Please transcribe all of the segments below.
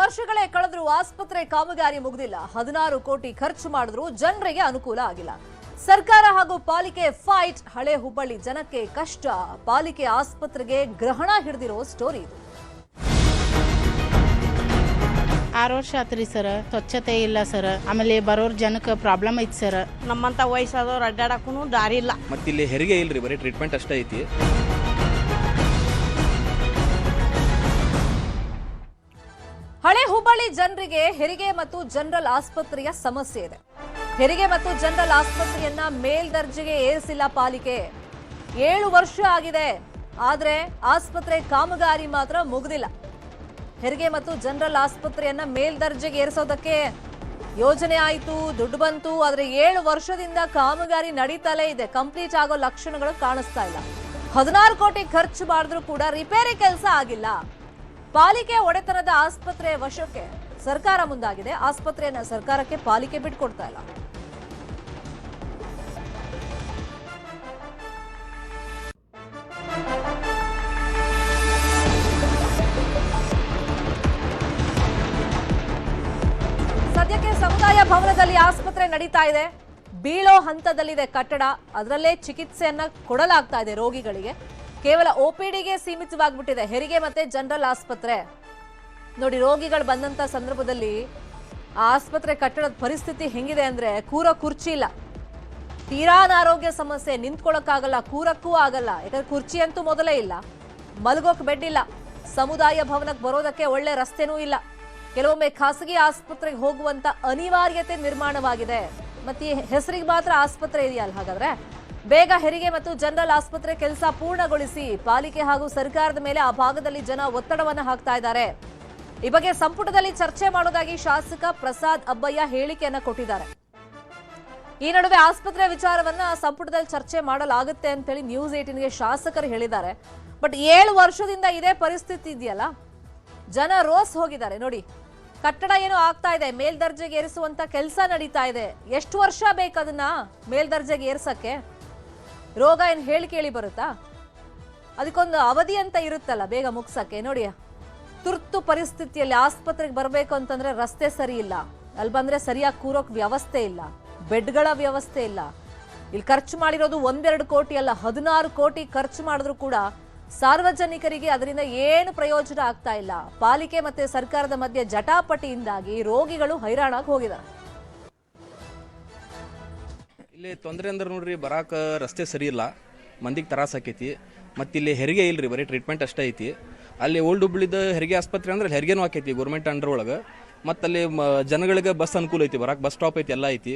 ವರ್ಷಗಳೇ ಕಳೆದರೂ ಆಸ್ಪತ್ರೆ ಕಾಮಗಾರಿ ಮುಗಿದಿಲ್ಲ. 16 ಕೋಟಿ ಖರ್ಚು ಮಾಡಿದ್ರು ಜನರಿಗೆ ಅನುಕೂಲ ಆಗಿಲ್ಲ. ಸರ್ಕಾರ ಹಾಗೂ ಪಾಲಿಕೆ ಫೈಟ್. ಹಳೆ ಹುಬ್ಬಳ್ಳಿ ಜನಕ್ಕೆ ಕಷ್ಟ. ಪಾಲಿಕೆ ಆಸ್ಪತ್ರೆಗೆ ಗ್ರಹಣ ಹಿಡಿದಿರೋ ಸ್ಟೋರಿ ಇದು. 6 ವರ್ಷ ಆತ್ರಿ ಸರ್, ಸ್ವಚ್ಛತೆ ಇಲ್ಲ ಸರ್. ಆಮೇಲೆ ಬರೋರ್ ಜನಕ್ಕೆ ಪ್ರಾಬ್ಲಮ್ ಐತಿ ಸರ್. ನಮ್ಮಂತ ವಯಸ್ಸಾದವ್ರು ಅಡ್ಡಾಡಕ್ಕೂ ದಾರಿ ಇಲ್ಲ. ಮತ್ತೆ ಇಲ್ಲಿ ಹೆರಿಗೆ ಇಲ್ರಿ, ಬರೀ ಟ್ರೀಟ್ಮೆಂಟ್ ಅಷ್ಟೇ ಐತಿ. ಹಳೆ ಹುಬ್ಬಳ್ಳಿ ಜನರಿಗೆ ಹೆರಿಗೆ ಮತ್ತು ಜನರಲ್ ಆಸ್ಪತ್ರೆಯ ಸಮಸ್ಯೆ ಇದೆ. ಹೆರಿಗೆ ಮತ್ತು ಜನರಲ್ ಆಸ್ಪತ್ರೆಯನ್ನ ಮೇಲ್ದರ್ಜೆಗೆ ಏರಿಸಿಲ್ಲ ಪಾಲಿಕೆ. 7 ವರ್ಷ ಆಗಿದೆ, ಆದ್ರೆ ಆಸ್ಪತ್ರೆ ಕಾಮಗಾರಿ ಮಾತ್ರ ಮುಗಿದಿಲ್ಲ. ಹೆರಿಗೆ ಮತ್ತು ಜನರಲ್ ಆಸ್ಪತ್ರೆಯನ್ನ ಮೇಲ್ದರ್ಜೆಗೆ ಏರಿಸೋದಕ್ಕೆ ಯೋಜನೆ ಆಯಿತು, ದುಡ್ಡು ಬಂತು, ಆದ್ರೆ 7 ವರ್ಷದಿಂದ ಕಾಮಗಾರಿ ನಡೀತಲೇ ಇದೆ. ಕಂಪ್ಲೀಟ್ ಆಗೋ ಲಕ್ಷಣಗಳು ಕಾಣಿಸ್ತಾ ಇಲ್ಲ. 16 ಕೋಟಿ ಖರ್ಚು ಮಾಡಿದ್ರೂ ಕೂಡ ರಿಪೇರಿ ಕೆಲಸ ಆಗಿಲ್ಲ. ಪಾಲಿಕೆ ಒಡೆತನದ ಆಸ್ಪತ್ರೆ ವಶಕ್ಕೆ ಸರ್ಕಾರ ಮುಂದಾಗಿದೆ. ಆಸ್ಪತ್ರೆಯನ್ನ ಸರ್ಕಾರಕ್ಕೆ ಪಾಲಿಕೆ ಬಿಟ್ಕೊಡ್ತಾ ಇಲ್ಲ. ಸದ್ಯಕ್ಕೆ ಸಮುದಾಯ ಭವನದಲ್ಲಿ ಆಸ್ಪತ್ರೆ ನಡೀತಾ ಇದೆ. ಬೀಳೋ ಹಂತದಲ್ಲಿದೆ ಕಟ್ಟಡ. ಅದರಲ್ಲೇ ಚಿಕಿತ್ಸೆಯನ್ನ ಕೊಡಲಾಗ್ತಾ ಇದೆ ರೋಗಿಗಳಿಗೆ. ಕೇವಲ OPDಗೆ ಸೀಮಿತವಾಗ್ಬಿಟ್ಟಿದೆ ಹೆರಿಗೆ ಮತ್ತೆ ಜನರಲ್ ಆಸ್ಪತ್ರೆ. ನೋಡಿ, ರೋಗಿಗಳು ಬಂದಂತ ಸಂದರ್ಭದಲ್ಲಿ ಆಸ್ಪತ್ರೆ ಕಟ್ಟಡದ ಪರಿಸ್ಥಿತಿ ಹೆಂಗಿದೆ ಅಂದ್ರೆ, ಕೂರೋ ಕುರ್ಚಿ ಇಲ್ಲ, ತೀರಾ ಅನಾರೋಗ್ಯ ಸಮಸ್ಯೆ, ನಿಂತ್ಕೊಳ್ಳೋಕ್ಕಾಗಲ್ಲ, ಕೂರಕ್ಕೂ ಆಗಲ್ಲ. ಯಾಕಂದ್ರೆ ಕುರ್ಚಿ ಅಂತೂ ಮೊದಲೇ ಇಲ್ಲ, ಮಲಗೋಕ್ ಬೆಡ್ ಇಲ್ಲ, ಸಮುದಾಯ ಭವನಕ್ಕೆ ಬರೋದಕ್ಕೆ ಒಳ್ಳೆ ರಸ್ತೆನೂ ಇಲ್ಲ. ಕೆಲವೊಮ್ಮೆ ಖಾಸಗಿ ಆಸ್ಪತ್ರೆಗೆ ಹೋಗುವಂತ ಅನಿವಾರ್ಯತೆ ನಿರ್ಮಾಣವಾಗಿದೆ. ಮತ್ತೆ ಹೆಸರಿಗೆ ಮಾತ್ರ ಆಸ್ಪತ್ರೆ ಇದೆಯಲ್ಲ, ಹಾಗಾದ್ರೆ ಬೇಗ ಹೆರಿಗೆ ಮತ್ತು ಜನರಲ್ ಆಸ್ಪತ್ರೆ ಕೆಲಸ ಪೂರ್ಣಗೊಳಿಸಿ. ಪಾಲಿಕೆ ಹಾಗೂ ಸರ್ಕಾರದ ಮೇಲೆ ಆ ಭಾಗದಲ್ಲಿ ಜನ ಒತ್ತಡವನ್ನು ಹಾಕ್ತಾ ಇದ್ದಾರೆ. ಈ ಬಗ್ಗೆ ಸಂಪುಟದಲ್ಲಿ ಚರ್ಚೆ ಮಾಡೋದಾಗಿ ಶಾಸಕ ಪ್ರಸಾದ್ ಅಬ್ಬಯ್ಯ ಹೇಳಿಕೆಯನ್ನ ಕೊಟ್ಟಿದ್ದಾರೆ. ಈ ನಡುವೆ ಆಸ್ಪತ್ರೆ ವಿಚಾರವನ್ನ ಸಂಪುಟದಲ್ಲಿ ಚರ್ಚೆ ಮಾಡಲಾಗುತ್ತೆ ಅಂತೇಳಿ ನ್ಯೂಸ್ 18ಗೆ ಶಾಸಕರು ಹೇಳಿದ್ದಾರೆ. ಬಟ್ 7 ವರ್ಷದಿಂದ ಇದೇ ಪರಿಸ್ಥಿತಿ ಇದೆಯಲ್ಲ, ಜನ ರೋಸ್ ಹೋಗಿದ್ದಾರೆ. ನೋಡಿ, ಕಟ್ಟಡ ಏನೋ ಆಗ್ತಾ ಇದೆ, ಮೇಲ್ದರ್ಜೆಗೆ ಏರಿಸುವಂತ ಕೆಲಸ ನಡೀತಾ ಇದೆ. ಎಷ್ಟು ವರ್ಷ ಬೇಕದನ್ನ ಮೇಲ್ದರ್ಜೆಗೆ ಏರ್ಸಕ್ಕೆ? ರೋಗ ಏನು ಹೇಳಿ ಕೇಳಿ ಬರುತ್ತಾ? ಅದಕ್ಕೊಂದು ಅವಧಿ ಅಂತ ಇರುತ್ತಲ್ಲ ಬೇಗ ಮುಗ್ಸಕ್ಕೆ. ನೋಡಿ, ತುರ್ತು ಪರಿಸ್ಥಿತಿಯಲ್ಲಿ ಆಸ್ಪತ್ರೆಗೆ ಬರಬೇಕು ಅಂತಂದ್ರೆ ರಸ್ತೆ ಸರಿ ಇಲ್ಲ, ಅಲ್ಲಿ ಬಂದ್ರೆ ಸರಿಯಾಗಿ ಕೂರೋಕ್ ವ್ಯವಸ್ಥೆ ಇಲ್ಲ, ಬೆಡ್ಗಳ ವ್ಯವಸ್ಥೆ ಇಲ್ಲ. ಇಲ್ಲಿ ಖರ್ಚು ಮಾಡಿರೋದು 1-2 ಕೋಟಿ ಅಲ್ಲ, 16 ಕೋಟಿ ಖರ್ಚು ಮಾಡಿದ್ರು ಕೂಡ ಸಾರ್ವಜನಿಕರಿಗೆ ಅದರಿಂದ ಏನು ಪ್ರಯೋಜನ ಆಗ್ತಾ ಇಲ್ಲ. ಪಾಲಿಕೆ ಮತ್ತೆ ಸರ್ಕಾರದ ಮಧ್ಯೆ ಜಟಾಪಟಿಯಿಂದಾಗಿ ರೋಗಿಗಳು ಹೈರಾಣಾಗಿ ಹೋಗಿದ್ದಾರೆ. ಇಲ್ಲಿ ತೊಂದರೆ ಅಂದ್ರೆ ನೋಡ್ರಿ, ಬರಾಕ ರಸ್ತೆ ಸರಿ ಇಲ್ಲ, ಮಂದಿಗೆ ತ್ರಾಸ ಆಕೈತಿ. ಮತ್ತು ಇಲ್ಲಿ ಹೆರಿಗೆ ಇಲ್ರಿ, ಬರೀ ಟ್ರೀಟ್ಮೆಂಟ್ ಅಷ್ಟೇ ಐತಿ. ಅಲ್ಲಿ ಓಲ್ಡ್ ಹುಬ್ಳಿದ ಹೆರಿಗೆ ಆಸ್ಪತ್ರೆ ಅಂದ್ರೆ ಅಲ್ಲಿ ಹೆರಿಗೆನೂ ಆಕೈತಿ ಗೌರ್ಮೆಂಟ್ ಅಂಡರ್ ಒಳಗೆ. ಮತ್ತು ಅಲ್ಲಿ ಜನಗಳಿಗೆ ಬಸ್ ಅನುಕೂಲ ಐತಿ, ಬರಾಕ್ ಬಸ್ ಸ್ಟಾಪ್ ಐತಿ, ಎಲ್ಲ ಐತಿ.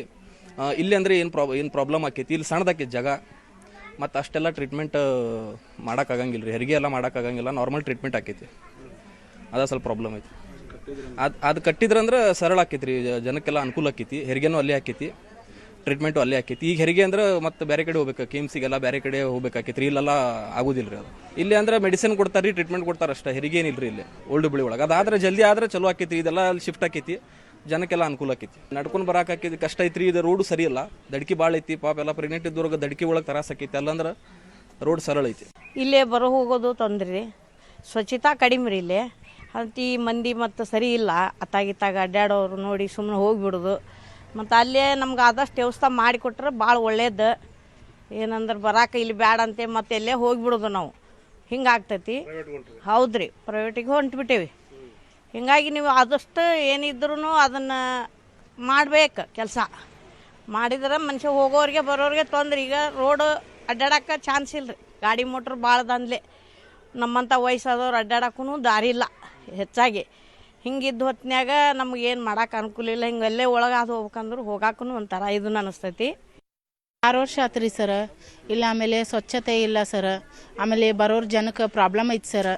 ಇಲ್ಲಿ ಅಂದ್ರೆ ಏನು ಪ್ರಾಬ್ಲಮ್ ಆಕೈತಿ, ಇಲ್ಲಿ ಸಣ್ಣದಾಕೈತಿ ಜಾಗ. ಮತ್ತು ಅಷ್ಟೆಲ್ಲ ಟ್ರೀಟ್ಮೆಂಟ್ ಮಾಡೋಕ್ಕಾಗಂಗಿಲ್ಲ ರೀ, ಹೆರಿಗೆ ಎಲ್ಲ ಮಾಡೋಕ್ಕಾಗಂಗಿಲ್ಲ, ನಾರ್ಮಲ್ ಟ್ರೀಟ್ಮೆಂಟ್ ಆಕೈತಿ. ಅದ ಸ್ವಲ್ಪ ಪ್ರಾಬ್ಲಮ್ ಐತಿ. ಅದು ಕಟ್ಟಿದ್ರಂದ್ರೆ ಸರಳ ಆಕೈತಿ ರೀ, ಜನಕ್ಕೆಲ್ಲ ಅನುಕೂಲ ಆಕೈತಿ. ಹೆರಿಗೆನೂ ಅಲ್ಲೇ ಆಕೈತಿ, ಟ್ರೀಟ್ಮೆಂಟು ಅಲ್ಲೇ ಆಕೈತಿ. ಈಗ ಹೆರಿಗೆ ಅಂದ್ರೆ ಮತ್ತೆ ಬೇರೆ ಕಡೆ ಹೋಗ್ಬೇಕು, KIMSಗೆಲ್ಲ ಬೇರೆ ಕಡೆ ಹೋಗ್ಬೇಕಾಕೈತಿ ರೀ. ಇಲ್ಲೆಲ್ಲ ಆಗೋದಿಲ್ಲ ರೀ ಅದು. ಇಲ್ಲಿ ಅಂದ್ರೆ ಮೆಡಿಸಿನ್ ಕೊಡ್ತಾರೆ ರೀ, ಟ್ರೀಟ್ಮೆಂಟ್ ಕೊಡ್ತಾರೆ ಅಷ್ಟೇ, ಹೆರಿಗೆ ಏನಿಲ್ಲ ರೀ ಇಲ್ಲಿ ಓಲ್ಡ್ ಹುಬ್ಳಿ ಒಳಗೆ. ಅದಾದ್ರೆ ಜಲ್ದಿ ಆದ್ರೆ ಚಲೋ ಆಕೈತಿ. ಇದೆಲ್ಲ ಅಲ್ಲಿ ಶಿಫ್ಟ್ ಆಕೈತಿ, ಜನಕ್ಕೆಲ್ಲ ಅನುಕೂಲ ಆಕೈತಿ. ನಡ್ಕೊಂಡು ಬರಾಕೈತಿ, ಕಷ್ಟ ಐತ್ರಿ. ಇದು ರೋಡು ಸರಿ ಇಲ್ಲ, ದಡ್ಕಿ ಭಾಳ ಐತಿ. ಪಾಪ ಎಲ್ಲ ಪ್ರೆಗ್ನೆಂಟ್ ಇದ್ದವ್ರಿಗೆ ದಡ್ಕಿ ಒಳಗೆ ತ್ರಾಸ ಆಕೈತಿ. ಅಲ್ಲಂದ್ರೆ ರೋಡ್ ಸರಳ ಐತಿ. ಇಲ್ಲೇ ಬರೋ ಹೋಗೋದು ತೊಂದ್ರೆ, ಸ್ವಚ್ಛತಾ ಕಡಿಮೆ ರೀ ಇಲ್ಲೇ. ಅಂತಿ ಮಂದಿ ಮತ್ತು ಸರಿ ಇಲ್ಲ, ಅತ್ತಾಗಿತ್ತಾಗ ಅಡ್ಡಾಡೋರು ನೋಡಿ ಸುಮ್ಮನೆ ಹೋಗಿಬಿಡೋದು. ಮತ್ತು ಅಲ್ಲೇ ನಮ್ಗೆ ಆದಷ್ಟು ವ್ಯವಸ್ಥೆ ಮಾಡಿಕೊಟ್ರೆ ಭಾಳ ಒಳ್ಳೇದು. ಏನಂದ್ರೆ ಬರಾಕ ಇಲ್ಲಿ ಬ್ಯಾಡ ಅಂತೆ ಮತ್ತೆ ಎಲ್ಲೇ ಹೋಗಿಬಿಡೋದು ನಾವು, ಹಿಂಗಾಗ್ತೈತಿ. ಹೌದು ರೀ, ಪ್ರೈವೇಟಿಗೆ ಹೊಂಟ್ಬಿಟ್ಟೇವಿ. ಹಿಂಗಾಗಿ ನೀವು ಆದಷ್ಟು ಏನಿದ್ರೂ ಅದನ್ನು ಮಾಡ್ಬೇಕು. ಕೆಲಸ ಮಾಡಿದ್ರೆ ಮನುಷ್ಯ ಹೋಗೋರಿಗೆ ಬರೋರಿಗೆ ತೊಂದ್ರೆ. ಈಗ ರೋಡ್ ಅಡ್ಡಾಡಕ್ಕೆ ಚಾನ್ಸ್ ಇಲ್ಲ ರೀ, ಗಾಡಿ ಮೋಟ್ರ್ ಭಾಳ ದಂದ್ಲೆ. ನಮ್ಮಂಥ ವಯಸ್ಸಾದವ್ರು ಅಡ್ಡಾಡಕ್ಕೂ ದಾರಿ ಇಲ್ಲ ಹೆಚ್ಚಾಗಿ. ಹಿಂಗಿದ್ದು ಹೊತ್ತಿನಾಗ ನಮಗೇನು ಮಾಡೋಕೆ ಅನುಕೂಲ ಇಲ್ಲ. ಹಿಂಗೆಲ್ಲೇ ಒಳಗೆ ಅದು ಹೋಗ್ಬೇಕಂದ್ರೆ ಹೋಗಾಕೂ ಒಂಥರ ಇದನ್ನ ಅನಿಸ್ತೈತಿ. 6 ವರ್ಷ ಆತ್ರಿ ಸರ್, ಇಲ್ಲ. ಆಮೇಲೆ ಸ್ವಚ್ಛತೆ ಇಲ್ಲ ಸರ್. ಆಮೇಲೆ ಬರೋರ್ ಜನಕ್ಕೆ ಪ್ರಾಬ್ಲಮ್ ಐತಿ ಸರ್.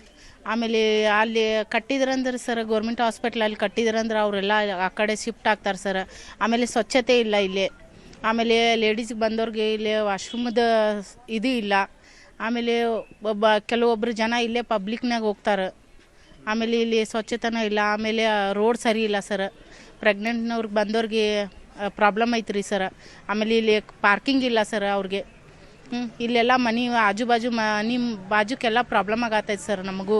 ಆಮೇಲೆ ಅಲ್ಲಿ ಕಟ್ಟಿದ್ರಂದ್ರೆ ಸರ್, ಗೌರ್ಮೆಂಟ್ ಹಾಸ್ಪಿಟ್ಲ್ ಅಲ್ಲಿ ಕಟ್ಟಿದ್ರಂದ್ರೆ ಅವರೆಲ್ಲ ಆ ಕಡೆ ಶಿಫ್ಟ್ ಆಗ್ತಾರೆ ಸರ್. ಆಮೇಲೆ ಸ್ವಚ್ಛತೆ ಇಲ್ಲ ಇಲ್ಲಿ. ಆಮೇಲೆ ಲೇಡೀಸ್ಗೆ ಬಂದವ್ರಿಗೆ ಇಲ್ಲಿ ವಾಶ್ರೂಮದ ಇದು ಇಲ್ಲ. ಆಮೇಲೆ ಕೆಲವೊಬ್ಬರು ಜನ ಇಲ್ಲೇ ಪಬ್ಲಿಕ್ನಾಗ ಹೋಗ್ತಾರೆ. ಆಮೇಲೆ ಇಲ್ಲಿ ಸ್ವಚ್ಛತೆನೂ ಇಲ್ಲ. ಆಮೇಲೆ ರೋಡ್ ಸರಿ ಇಲ್ಲ ಸರ್. ಪ್ರೆಗ್ನೆಂಟ್ನವ್ರಿಗೆ ಬಂದವ್ರಿಗೆ ಪ್ರಾಬ್ಲಮ್ ಐತ್ರಿ ಸರ್. ಆಮೇಲೆ ಇಲ್ಲಿ ಪಾರ್ಕಿಂಗ್ ಇಲ್ಲ ಸರ್ ಅವ್ರಿಗೆ. ಇಲ್ಲೆಲ್ಲ ಮನೆ ಆಜು ಬಾಜು ಮನೆ ಬಾಜುಕ್ಕೆಲ್ಲ ಪ್ರಾಬ್ಲಮ್ ಆಗತ್ತೈತೆ ಸರ್ ನಮಗೂ.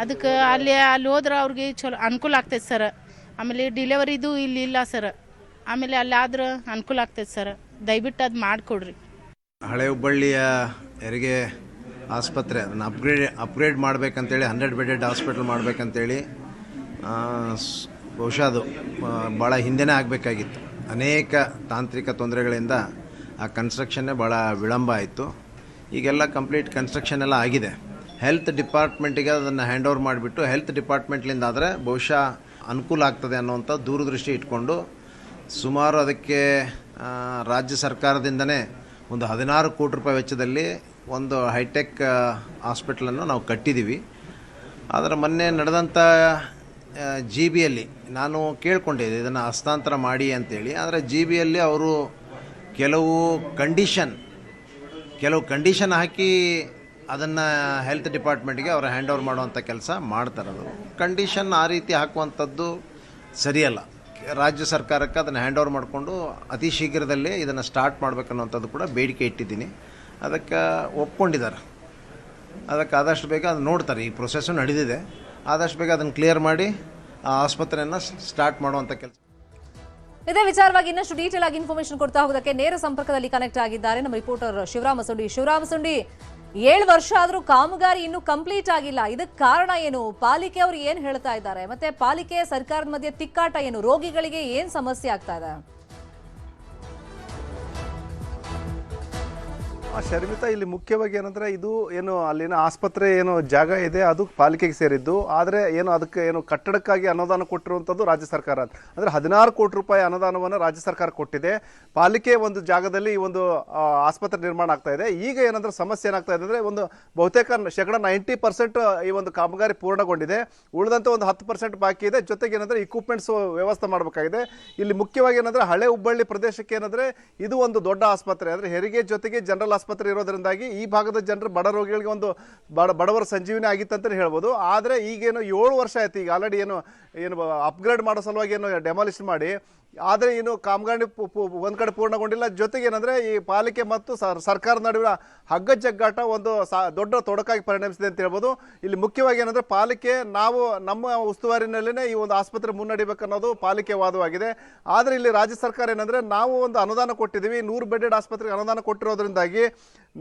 ಅದಕ್ಕೆ ಅಲ್ಲಿ ಹೋದ್ರೆ ಅವ್ರಿಗೆ ಚಲೋ ಅನುಕೂಲ ಆಗ್ತೈತೆ ಸರ್. ಆಮೇಲೆ ಡಿಲೆವರಿದು ಇಲ್ಲಿ ಇಲ್ಲ ಸರ್. ಆಮೇಲೆ ಅಲ್ಲಿ ಆದ್ರೆ ಅನುಕೂಲ ಆಗ್ತೈತೆ ಸರ್. ದಯವಿಟ್ಟು ಅದು ಮಾಡಿಕೊಡ್ರಿ. ಹಳೆ ಹುಬ್ಬಳ್ಳಿಯ ಹೆರಿಗೆ ಆಸ್ಪತ್ರೆ ಅದನ್ನು ಅಪ್ಗ್ರೇಡ್ ಮಾಡಬೇಕಂತೇಳಿ 100 ಬೆಡೆಡ್ ಹಾಸ್ಪಿಟಲ್ ಮಾಡಬೇಕಂತೇಳಿ ಬಹುಶಃ ಅದು ಭಾಳ ಹಿಂದೆನೇ ಆಗಬೇಕಾಗಿತ್ತು. ಅನೇಕ ತಾಂತ್ರಿಕ ತೊಂದರೆಗಳಿಂದ ಆ ಕನ್ಸ್ಟ್ರಕ್ಷನ್ನೇ ಭಾಳ ವಿಳಂಬ ಆಯಿತು. ಈಗೆಲ್ಲ ಕಂಪ್ಲೀಟ್ ಕನ್ಸ್ಟ್ರಕ್ಷನ್ ಎಲ್ಲ ಆಗಿದೆ. ಹೆಲ್ತ್ ಡಿಪಾರ್ಟ್ಮೆಂಟಿಗೆ ಅದನ್ನು ಹ್ಯಾಂಡ್ ಓವರ್ ಮಾಡಿಬಿಟ್ಟು ಹೆಲ್ತ್ ಡಿಪಾರ್ಟ್ಮೆಂಟ್ಲಿಂದ ಆದರೆ ಬಹುಶಃ ಅನುಕೂಲ ಆಗ್ತದೆ ಅನ್ನೋಂಥ ದೂರದೃಷ್ಟಿ ಇಟ್ಕೊಂಡು ಸುಮಾರು ಅದಕ್ಕೆ ರಾಜ್ಯ ಸರ್ಕಾರದಿಂದನೇ ಒಂದು 16 ಕೋಟಿ ರೂಪಾಯಿ ವೆಚ್ಚದಲ್ಲಿ ಒಂದು ಹೈಟೆಕ್ ಹಾಸ್ಪಿಟ್ಲನ್ನು ನಾವು ಕಟ್ಟಿದ್ದೀವಿ. ಆದರೆ ಮೊನ್ನೆ ನಡೆದಂಥ GB ಯಲ್ಲಿ ನಾನು ಕೇಳ್ಕೊಂಡಿದ್ದೆ ಇದನ್ನು ಹಸ್ತಾಂತರ ಮಾಡಿ ಅಂತೇಳಿ. ಆದರೆ GB ಯಲ್ಲಿ ಅವರು ಕೆಲವು ಕಂಡೀಷನ್ ಹಾಕಿ ಅದನ್ನು ಹೆಲ್ತ್ ಡಿಪಾರ್ಟ್ಮೆಂಟ್ಗೆ ಅವರು ಹ್ಯಾಂಡ್ ಓವರ್ ಮಾಡುವಂಥ ಕೆಲಸ ಮಾಡ್ತಾರದು. ಕಂಡೀಷನ್ ಆ ರೀತಿ ಹಾಕುವಂಥದ್ದು ಸರಿಯಲ್ಲ. ರಾಜ್ಯ ಸರ್ಕಾರಕ್ಕೆ ಅದನ್ನು ಹ್ಯಾಂಡ್ ಓವರ್ ಮಾಡಿಕೊಂಡು ಅತಿ ಶೀಘ್ರದಲ್ಲೇ ಇದನ್ನು ಸ್ಟಾರ್ಟ್ ಮಾಡಬೇಕನ್ನುವಂಥದ್ದು ಕೂಡ ಬೇಡಿಕೆ ಇಟ್ಟಿದ್ದೀನಿ. ಅದಕ್ಕೆ ಒಪ್ಕೊಂಡಿದ್ದಾರೆ. ಅದಕ್ಕೆ ಆದಷ್ಟು ಬೇಗ ಅದು ನೋಡ್ತಾರೆ. ಈ ಪ್ರೊಸೆಸ್ಸು ನಡೆದಿದೆ. ಆದಷ್ಟು ಬೇಗ ಅದನ್ನು ಕ್ಲಿಯರ್ ಮಾಡಿ ಆ ಆಸ್ಪತ್ರೆಯನ್ನು ಸ್ಟಾರ್ಟ್ ಮಾಡುವಂಥ ಕೆಲಸ. ಇದೇ ವಿಚಾರವಾಗಿ ಇನ್ನಷ್ಟು ಡೀಟೇಲ್ ಆಗಿ ಇನ್ಫಾರ್ಮೇಶನ್ ಕೊಡ್ತಾ ಹೋಗೋದಕ್ಕೆ ನೇರ ಸಂಪರ್ಕದಲ್ಲಿ ಕನೆಕ್ಟ್ ಆಗಿದ್ದಾರೆ ನಮ್ಮ ರಿಪೋರ್ಟರ್ ಶಿವರಾಮ ಸುಂಡಿ. 7 ವರ್ಷ ಆದರೂ ಕಾಮಗಾರಿ ಇನ್ನೂ ಕಂಪ್ಲೀಟ್ ಆಗಿಲ್ಲ. ಇದಕ್ಕೆ ಕಾರಣ ಏನು? ಪಾಲಿಕೆ ಅವರು ಏನು ಹೇಳ್ತಾ ಇದ್ದಾರೆ? ಮತ್ತೆ ಪಾಲಿಕೆ ಸರ್ಕಾರದ ಮಧ್ಯೆ ತಿಕ್ಕಾಟ ಏನು? ರೋಗಿಗಳಿಗೆ ಏನು ಸಮಸ್ಯೆ ಆಗ್ತಾ ಇದೆ? ಶರ್ಮಿತಾ, ಇಲ್ಲಿ ಮುಖ್ಯವಾಗಿ ಏನಂದರೆ ಇದು ಏನು ಅಲ್ಲಿನ ಆಸ್ಪತ್ರೆ ಏನು ಜಾಗ ಇದೆ ಅದು ಪಾಲಿಕೆಗೆ ಸೇರಿದ್ದು. ಆದರೆ ಏನು ಅದಕ್ಕೆ ಏನು ಕಟ್ಟಡಕ್ಕಾಗಿ ಅನುದಾನ ಕೊಟ್ಟಿರುವಂಥದ್ದು ರಾಜ್ಯ ಸರ್ಕಾರ. ಅಂದರೆ 16 ಕೋಟಿ ರೂಪಾಯಿ ಅನುದಾನವನ್ನು ರಾಜ್ಯ ಸರ್ಕಾರ ಕೊಟ್ಟಿದೆ. ಪಾಲಿಕೆ ಒಂದು ಜಾಗದಲ್ಲಿ ಈ ಒಂದು ಆಸ್ಪತ್ರೆ ನಿರ್ಮಾಣ ಆಗ್ತಾ ಇದೆ. ಈಗ ಏನಂದ್ರೆ ಸಮಸ್ಯೆ ಏನಾಗ್ತಾ ಇದೆ ಅಂದರೆ ಒಂದು ಬಹುತೇಕ 90% ಈ ಒಂದು ಕಾಮಗಾರಿ ಪೂರ್ಣಗೊಂಡಿದೆ. ಉಳಿದಂತೆ ಒಂದು 10% ಬಾಕಿ ಇದೆ. ಜೊತೆಗೆ ಏನಂದರೆ ಇಕ್ವಿಪ್ಮೆಂಟ್ಸ್ ವ್ಯವಸ್ಥೆ ಮಾಡಬೇಕಾಗಿದೆ. ಇಲ್ಲಿ ಮುಖ್ಯವಾಗಿ ಏನಂದರೆ ಹಳೆ ಹುಬ್ಬಳ್ಳಿ ಪ್ರದೇಶಕ್ಕೆ ಏನಂದರೆ ಇದು ಒಂದು ದೊಡ್ಡ ಆಸ್ಪತ್ರೆ. ಅಂದರೆ ಹೆರಿಗೆ ಜೊತೆಗೆ ಜನರಲ್ ಆಸ್ಪತ್ರೆ ಇರೋದ್ರಿಂದಾಗಿ ಈ ಭಾಗದ ಜನರು ಬಡ ರೋಗಿಗಳಿಗೆ ಒಂದು ಬಡವರ ಸಂಜೀವಿನಿ ಆಗಿತ್ತಂತಲೇ ಹೇಳ್ಬೋದು. ಆದರೆ ಈಗೇನು 7 ವರ್ಷ ಆಯ್ತು. ಈಗ ಆಲ್ರೆಡಿ ಏನು ಅಪ್ಗ್ರೇಡ್ ಮಾಡೋ ಸಲುವಾಗಿ ಏನು ಡೆಮಾಲಿಷನ್ ಮಾಡಿ, ಆದರೆ ಇನ್ನು ಕಾಮಗಾರಿ ಒಂದು ಕಡೆ ಪೂರ್ಣಗೊಂಡಿಲ್ಲ. ಜೊತೆಗೆ ಏನಂದರೆ ಈ ಪಾಲಿಕೆ ಮತ್ತು ಸರ್ಕಾರದ ನಡುವಿನ ಹಗ್ಗ ಜಗ್ಗಾಟ ಒಂದು ದೊಡ್ಡ ತೊಡಕಾಗಿ ಪರಿಣಮಿಸಿದೆ ಅಂತ ಹೇಳ್ಬೋದು. ಇಲ್ಲಿ ಮುಖ್ಯವಾಗಿ ಏನಂದರೆ ಪಾಲಿಕೆ ನಾವು ನಮ್ಮ ಉಸ್ತುವಾರಿನಲ್ಲೇ ಈ ಒಂದು ಆಸ್ಪತ್ರೆ ಮುನ್ನಡಿಬೇಕನ್ನೋದು ಪಾಲಿಕೆ ವಾದವಾಗಿದೆ. ಆದರೆ ಇಲ್ಲಿ ರಾಜ್ಯ ಸರ್ಕಾರ ಏನಂದರೆ ನಾವು ಒಂದು ಅನುದಾನ ಕೊಟ್ಟಿದ್ದೀವಿ, 100 ಬೆಡೆಡ್ ಆಸ್ಪತ್ರೆಗೆ ಅನುದಾನ ಕೊಟ್ಟಿರೋದ್ರಿಂದಾಗಿ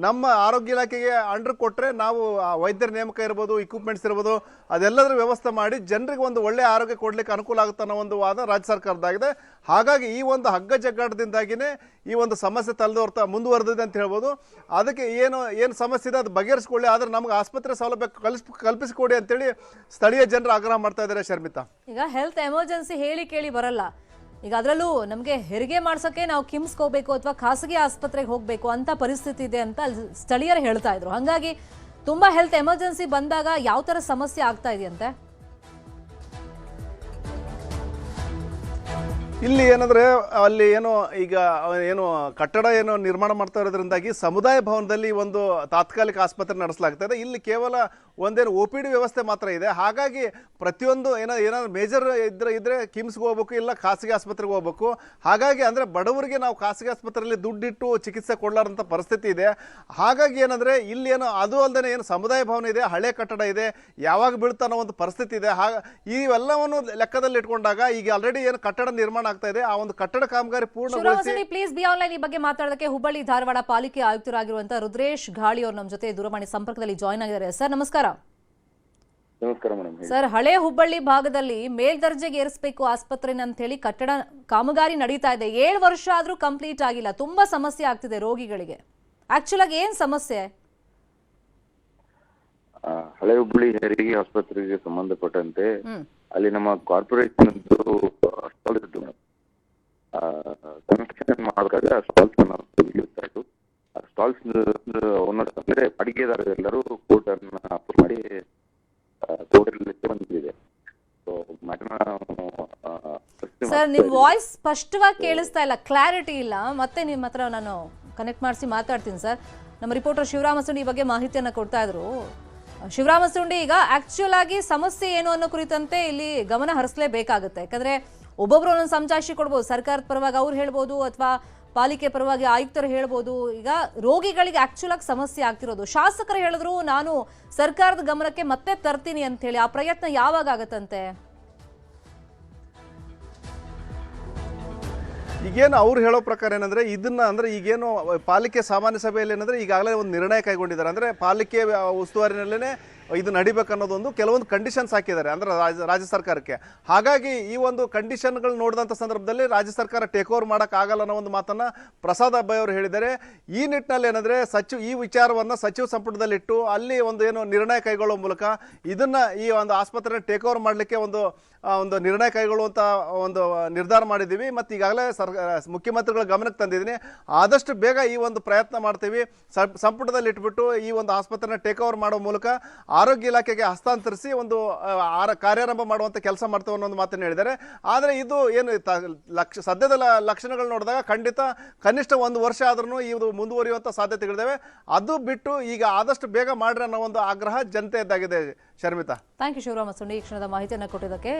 ನಮ್ಮ ಆರೋಗ್ಯ ಇಲಾಖೆಗೆ ಅಂಡರ್ ಕೊಟ್ಟರೆ ನಾವು ವೈದ್ಯರ ನೇಮಕ ಇರ್ಬೋದು, ಇಕ್ವಿಪ್ಮೆಂಟ್ಸ್ ಇರ್ಬೋದು, ಅದೆಲ್ಲದರ ವ್ಯವಸ್ಥೆ ಮಾಡಿ ಜನರಿಗೆ ಒಂದು ಒಳ್ಳೆಯ ಆರೋಗ್ಯ ಕೊಡಲಿಕ್ಕೆ ಅನುಕೂಲ ಆಗುತ್ತೆ ಅನ್ನೋ ಒಂದು ವಾದ ರಾಜ್ಯ ಸರ್ಕಾರದಾಗಿದೆ. ಹಾಗಾಗಿ ಈ ಒಂದು ಹಗ್ಗ ಜಗ್ಗಾಟದಿಂದಾಗಿಯೇ ಈ ಒಂದು ಸಮಸ್ಯೆ ಮುಂದುವರೆದಿದೆ ಅಂತ ಹೇಳ್ಬೋದು. ಅದಕ್ಕೆ ಏನು ಸಮಸ್ಯೆ ಇದೆ ಅದು ಬಗೆಹರಿಸ್ಕೊಳ್ಳಿ, ಆದರೆ ನಮಗೆ ಆಸ್ಪತ್ರೆ ಸೌಲಭ್ಯ ಕಲ್ಪಿಸಿಕೊಡಿ ಅಂತೇಳಿ ಸ್ಥಳೀಯ ಜನರು ಆಗ್ರಹ ಮಾಡ್ತಾ ಇದ್ದಾರೆ. ಶರ್ಮಿತಾ, ಈಗ ಹೆಲ್ತ್ ಎಮರ್ಜೆನ್ಸಿ ಹೇಳಿ ಕೇಳಿ ಬರಲ್ಲ. ಈಗ ಅದರಲ್ಲೂ ನಮಗೆ ಹೆರಿಗೆ ಮಾಡ್ಸೋಕ್ಕೆ ನಾವು ಕಿಮ್ಸ್ಗೆ ಹೋಗ್ಬೇಕು ಅಥವಾ ಖಾಸಗಿ ಆಸ್ಪತ್ರೆಗೆ ಹೋಗಬೇಕು ಅಂತ ಪರಿಸ್ಥಿತಿ ಇದೆ ಅಂತ ಅಲ್ಲಿ ಸ್ಥಳೀಯರು ಹೇಳ್ತಾ ಇದ್ರು. ಹಾಗಾಗಿ ತುಂಬಾ ಹೆಲ್ತ್ ಎಮರ್ಜೆನ್ಸಿ ಬಂದಾಗ ಯಾವ ಥರ ಸಮಸ್ಯೆ ಆಗ್ತಾ ಇದೆಯಂತೆ? ಇಲ್ಲಿ ಏನಂದರೆ ಅಲ್ಲಿ ಈಗ ಕಟ್ಟಡ ನಿರ್ಮಾಣ ಮಾಡ್ತಾ ಇರೋದ್ರಿಂದಾಗಿ ಸಮುದಾಯ ಭವನದಲ್ಲಿ ಒಂದು ತಾತ್ಕಾಲಿಕ ಆಸ್ಪತ್ರೆ ನಡೆಸಲಾಗ್ತಾ ಇದೆ. ಇಲ್ಲಿ ಕೇವಲ ಒಂದೇನು OPD ವ್ಯವಸ್ಥೆ ಮಾತ್ರ ಇದೆ. ಹಾಗಾಗಿ ಪ್ರತಿಯೊಂದು ಏನಾದ್ರು ಮೇಜರ್ ಇದ್ರೆ ಕಿಮ್ಸ್ಗೆ ಹೋಗ್ಬೇಕು, ಇಲ್ಲ ಖಾಸಗಿ ಆಸ್ಪತ್ರೆಗೆ ಹೋಗ್ಬೇಕು. ಹಾಗಾಗಿ ಅಂದರೆ ಬಡವರಿಗೆ ನಾವು ಖಾಸಗಿ ಆಸ್ಪತ್ರೆಯಲ್ಲಿ ದುಡ್ಡಿಟ್ಟು ಚಿಕಿತ್ಸೆ ಕೊಡಲಾರಂಥ ಪರಿಸ್ಥಿತಿ ಇದೆ. ಹಾಗಾಗಿ ಏನಂದರೆ ಇಲ್ಲಿ ಅದು ಅಲ್ಲದೆ ಸಮುದಾಯ ಭವನ ಇದೆ, ಹಳೆ ಕಟ್ಟಡ ಇದೆ, ಯಾವಾಗ ಬೀಳುತ್ತೆ ಅನ್ನೋ ಒಂದು ಪರಿಸ್ಥಿತಿ ಇದೆ. ಇವೆಲ್ಲವನ್ನು ಲೆಕ್ಕದಲ್ಲಿ ಇಟ್ಕೊಂಡಾಗ ಈಗ ಆಲ್ರೆಡಿ ಕಟ್ಟಡ ನಿರ್ಮಾಣ ಆಗ್ತಾ ಇದೆ, ಆ ಒಂದು ಕಟ್ಟಡ ಕಾಮಗಾರಿ ಪೂರ್ಣಗೊಳಿಸಿ. ಪ್ಲೀಸ್ ಬಿ ಆನ್ಲೈನ್ ಈ ಬಗ್ಗೆ ಮಾತಾಡೋದಕ್ಕೆ ಹುಬ್ಬಳ್ಳಿ ಧಾರವಾಡ ಪಾಲಿಕೆ ಆಯುಕ್ತರಾಗಿರುವಂತಹ ರುದ್ರೇಶ್ ಘಾಳಿ ಅವರು ನಮ್ಮ ಜೊತೆ ದೂರವಾಣಿ ಸಂಪರ್ಕದಲ್ಲಿ ಜಾಯ್ನ್ ಆಗಿದ್ದಾರೆ. ಸರ್ ನಮಸ್ಕಾರ. ನಮಸ್ಕಾರ ಮೇಡಮ್. ಸರ್, ಹಳೆ ಹುಬ್ಬಳ್ಳಿ ಭಾಗದಲ್ಲಿ ಮೇಲ್ದರ್ಜೆಗೆ ಏರಿಸಬೇಕು ಆಸ್ಪತ್ರೆನ ಅಂತ ಹೇಳಿ ಕಟ್ಟಡ ಕಾಮಗಾರಿ ನಡೀತಾ ಇದೆ. 7 ವರ್ಷ ಆದ್ರೂ ಕಂಪ್ಲೀಟ್ ಆಗಿಲ್ಲ. ತುಂಬಾ ಸಮಸ್ಯೆ ಆಗ್ತಿದೆ ರೋಗಿಗಳಿಗೆ. ಆಕ್ಚುಲ್ ಆಗಿ ಏನ್ ಸಮಸ್ಯೆ? ಹಳೆ ಹುಬ್ಬಳ್ಳಿ ಹೆರಿಗೆ ಆಸ್ಪತ್ರೆಗೆ ಸಂಬಂಧಪಟ್ಟಂತೆ ಅಲ್ಲಿ ನಮ್ಮ ಕಾರ್ಪೊರೇಷನ್ ಕನ್ಸ್ಟ್ರಕ್ಷನ್ ಮಾಡಿದಾಗ ಸ್ಟಾಲ್ಸ್ ಇತ್ತು. ಸ್ಟಾಲ್ಸ್ ಅಂದ್ರೆ ಅಡಿಗೆದಾರರೆಲ್ಲರೂ ಕೋರ್ಟ್ ಅನ್ನ ಅಪ್ರೂವ್ ಮಾಡಿ ಕೋರ್ಟಲ್ಲಿ ಬಂದಿದೆ. ಸರ್, ನಿಮ್ ವಾಯ್ಸ್ ಸ್ಪಷ್ಟವಾಗಿ ಕೇಳಿಸ್ತಾ ಇಲ್ಲ, ಕ್ಲಾರಿಟಿ ಇಲ್ಲ. ಮತ್ತೆ ನಿಮ್ಮ ಹತ್ರ ನಾನು ಕನೆಕ್ಟ್ ಮಾಡಿಸಿ ಮಾತಾಡ್ತೀನಿ ಸರ್. ನಮ್ಮ ರಿಪೋರ್ಟರ್ ಶಿವರಾಮ ಸುಂಡಿ ಈ ಬಗ್ಗೆ ಮಾಹಿತಿಯನ್ನ ಕೊಡ್ತಾ ಇದ್ರು. ಶಿವರಾಮ ಸುಂಡಿ, ಈಗ ಆಕ್ಚುಲ್ ಆಗಿ ಸಮಸ್ಯೆ ಏನು ಅನ್ನೋ ಕುರಿತಂತೆ ಇಲ್ಲಿ ಗಮನ ಹರಿಸಲೇಬೇಕಾಗುತ್ತೆ. ಯಾಕಂದ್ರೆ ಒಬ್ಬೊಬ್ರು ಒಂದೊಂದು ಸಮಜಾಯಿಷಿ ಕೊಡ್ಬೋದು. ಸರ್ಕಾರದ ಪರವಾಗಿ ಅವ್ರು ಹೇಳ್ಬೋದು, ಅಥವಾ ಪಾಲಿಕೆ ಪರವಾಗಿ ಆಯುಕ್ತರು ಹೇಳ್ಬೋದು. ಈಗ ರೋಗಿಗಳಿಗೆ ಆಕ್ಚುಲ್ ಆಗಿ ಸಮಸ್ಯೆ ಆಗ್ತಿರೋದು, ಶಾಸಕರು ಹೇಳಿದ್ರು ನಾನು ಸರ್ಕಾರದ ಗಮನಕ್ಕೆ ಮತ್ತೆ ತರ್ತೀನಿ ಅಂತ ಹೇಳಿ, ಆ ಪ್ರಯತ್ನ ಯಾವಾಗ ಆಗತ್ತಂತೆ? ಈಗೇನು ಅವ್ರು ಹೇಳೋ ಪ್ರಕಾರ ಏನಂದ್ರೆ ಇದನ್ನ ಅಂದ್ರೆ ಈಗೇನು ಪಾಲಿಕೆ ಸಾಮಾನ್ಯ ಸಭೆಯಲ್ಲಿ ಏನಂದ್ರೆ ಈಗಾಗಲೇ ಒಂದು ನಿರ್ಣಯ ಕೈಗೊಂಡಿದ್ದಾರೆ. ಅಂದ್ರೆ ಪಾಲಿಕೆ ಉಸ್ತುವಾರಿನಲ್ಲೇ ಇದು ನಡಿಬೇಕನ್ನೋದೊಂದು ಕೆಲವೊಂದು ಕಂಡೀಷನ್ಸ್ ಹಾಕಿದ್ದಾರೆ ಅಂದ್ರೆ ರಾಜ್ಯ ಸರ್ಕಾರಕ್ಕೆ. ಹಾಗಾಗಿ ಈ ಒಂದು ಕಂಡೀಷನ್ಗಳು ನೋಡಿದಂಥ ಸಂದರ್ಭದಲ್ಲಿ ರಾಜ್ಯ ಸರ್ಕಾರ ಟೇಕ್ ಓವರ್ ಮಾಡೋಕ್ಕಾಗಲ್ಲ ಅನ್ನೋ ಒಂದು ಮಾತನ್ನ ಪ್ರಸಾದ್ ಅಬ್ಬಾಯಿ ಅವರು ಹೇಳಿದ್ದಾರೆ. ಈ ನಿಟ್ಟಿನಲ್ಲಿ ಏನಂದ್ರೆ ಈ ವಿಚಾರವನ್ನು ಸಚಿವ ಸಂಪುಟದಲ್ಲಿಟ್ಟು ಅಲ್ಲಿ ಒಂದು ಏನು ನಿರ್ಣಯ ಕೈಗೊಳ್ಳುವ ಮೂಲಕ ಇದನ್ನ ಈ ಒಂದು ಆಸ್ಪತ್ರೆ ಟೇಕ್ ಓವರ್ ಮಾಡಲಿಕ್ಕೆ ಒಂದು ನಿರ್ಣಯ ಕೈಗೊಳ್ಳುವಂಥ ಒಂದು ನಿರ್ಧಾರ ಮಾಡಿದ್ದೀವಿ. ಮತ್ತು ಈಗಾಗಲೇ ಮುಖ್ಯಮಂತ್ರಿಗಳ ಗಮನಕ್ಕೆ ತಂದಿದ್ದೀನಿ. ಆದಷ್ಟು ಬೇಗ ಈ ಒಂದು ಪ್ರಯತ್ನ ಮಾಡ್ತೀವಿ. ಸಂಪುಟದಲ್ಲಿ ಇಟ್ಬಿಟ್ಟು ಈ ಒಂದು ಆಸ್ಪತ್ರೆನ ಟೇಕ್ ಓವರ್ ಮಾಡೋ ಮೂಲಕ ಆರೋಗ್ಯ ಇಲಾಖೆಗೆ ಹಸ್ತಾಂತರಿಸಿ ಒಂದು ಕಾರ್ಯಾರಂಭ ಮಾಡುವಂಥ ಕೆಲಸ ಮಾಡ್ತೇವೆ ಅನ್ನೋ ಒಂದು ಮಾತನ್ನು ಹೇಳಿದ್ದಾರೆ. ಆದರೆ ಇದು ಏನು ಸದ್ಯದ ಲಕ್ಷಣಗಳು ನೋಡಿದಾಗ ಕನಿಷ್ಠ 1 ವರ್ಷ ಆದ್ರೂ ಇದು ಮುಂದುವರಿಯುವಂಥ ಸಾಧ್ಯತೆಗಳಿದ್ದಾವೆ. ಅದು ಬಿಟ್ಟು ಈಗ ಆದಷ್ಟು ಬೇಗ ಮಾಡ್ರಿ ಅನ್ನೋ ಒಂದು ಆಗ್ರಹ ಜನತೆಯದ್ದಾಗಿದೆ. ಶರ್ಮಿತಾ, ಥ್ಯಾಂಕ್ ಯು ಶಿವರಾಮ ಸುಂಡಿ ಈ ಕ್ಷಣದ ಮಾಹಿತಿಯನ್ನು ಕೊಟ್ಟಿದ್ದಕ್ಕೆ.